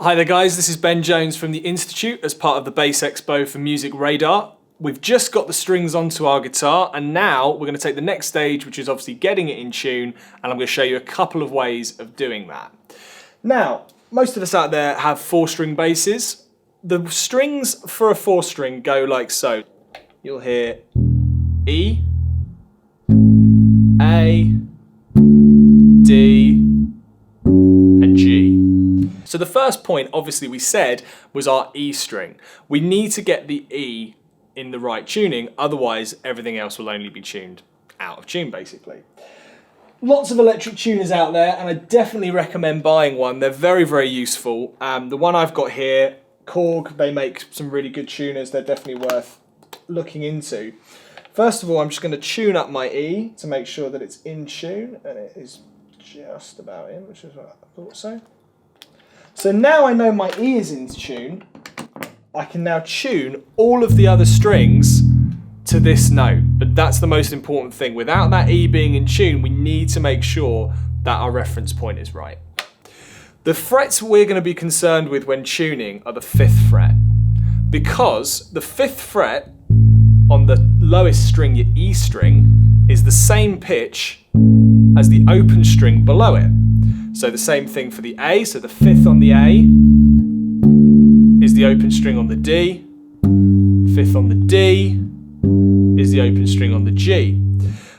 Hi there guys, this is Ben Jones from the Institute as part of the Bass Expo for Music Radar. We've just got the strings onto our guitar and now we're going to take the next stage, which is obviously getting it in tune, and I'm going to show you a couple of ways of doing that. Now, most of us out there have 4-string basses. The strings for a 4-string go like so. You'll hear E, A, D, and G. So the first point, obviously we said, was our E string. We need to get the E in the right tuning, otherwise everything else will only be tuned out of tune basically. Lots of electric tuners out there and I definitely recommend buying one. They're very, very useful. The one I've got here, Korg, they make some really good tuners. They're definitely worth looking into. First of all, I'm just going to tune up my E to make sure that it's in tune, and it is just about in, which is what I thought so. So now I know my E is in tune, I can now tune all of the other strings to this note. But that's the most important thing. Without that E being in tune, we need to make sure that our reference point is right. The frets we're going to be concerned with when tuning are the 5th fret, because the 5th fret on the lowest string, your E string, is the same pitch as the open string below it. So the same thing for the A, so the 5th on the A is the open string on the D, 5th on the D is the open string on the G.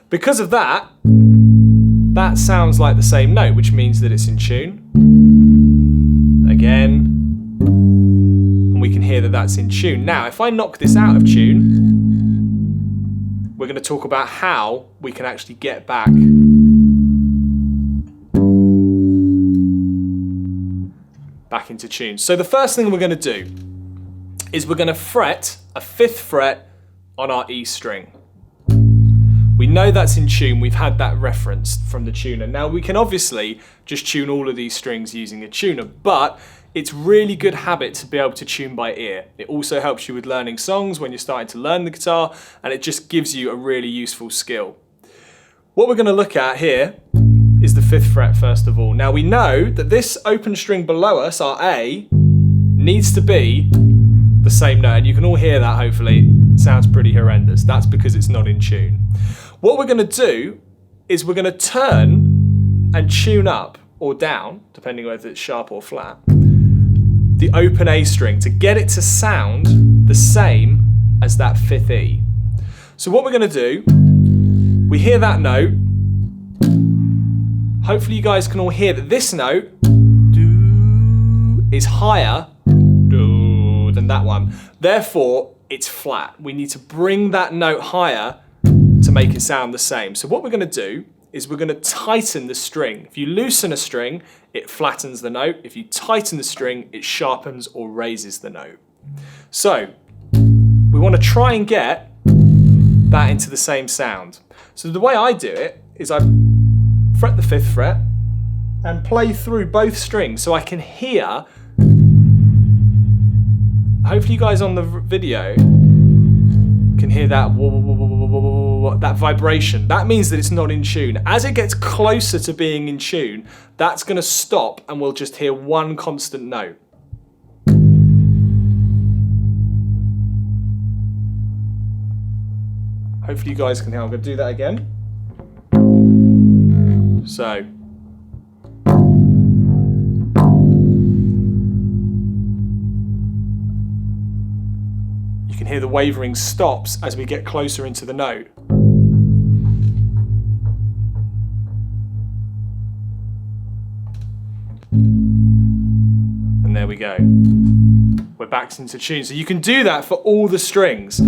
Because of that, that sounds like the same note, which means that it's in tune. Again, and we can hear that that's in tune. Now, if I knock this out of tune, we're going to talk about how we can actually get back into tune. So the first thing we're going to do is we're going to fret a 5th fret on our E string. We know that's in tune, we've had that referenced from the tuner. Now we can obviously just tune all of these strings using a tuner, but it's really good habit to be able to tune by ear. It also helps you with learning songs when you're starting to learn the guitar, and it just gives you a really useful skill. What we're going to look at here is the 5th fret first of all. Now we know that this open string below us, our A, needs to be the same note, and you can all hear that hopefully. It sounds pretty horrendous. That's because it's not in tune. What we're going to do is we're going to turn and tune up or down, depending whether it's sharp or flat, the open A string to get it to sound the same as that 5th E. So what we're going to do, we hear that note. Hopefully you guys can all hear that this note is higher than that one. Therefore, it's flat. We need to bring that note higher to make it sound the same. So what we're going to do is we're going to tighten the string. If you loosen a string, it flattens the note. If you tighten the string, it sharpens or raises the note. So we want to try and get that into the same sound. So the way I do it is I fret the 5th fret and play through both strings so I can hear. Hopefully you guys on the video can hear that that vibration. That means that it's not in tune. As it gets closer to being in tune, that's going to stop and we'll just hear one constant note. Hopefully you guys can hear. I'm going to do that again. So, you can hear the wavering stops as we get closer into the note. And there we go. We're back into tune. So you can do that for all the strings.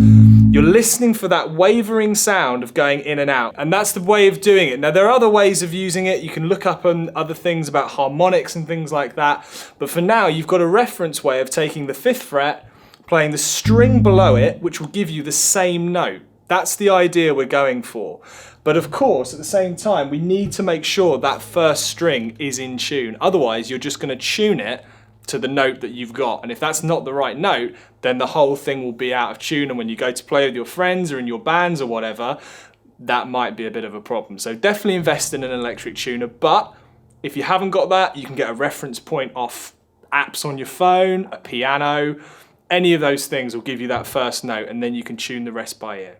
You're listening for that wavering sound of going in and out, and that's the way of doing it. Now there are other ways of using it. You can look up on other things about harmonics and things like that, but for now you've got a reference way of taking the 5th fret, playing the string below it, which will give you the same note. That's the idea we're going for. But of course, at the same time, we need to make sure that first string is in tune. Otherwise, you're just going to tune it to the note that you've got. And if that's not the right note, then the whole thing will be out of tune. And when you go to play with your friends or in your bands or whatever, that might be a bit of a problem. So definitely invest in an electric tuner. But if you haven't got that, you can get a reference point off apps on your phone, a piano, any of those things will give you that first note, and then you can tune the rest by ear.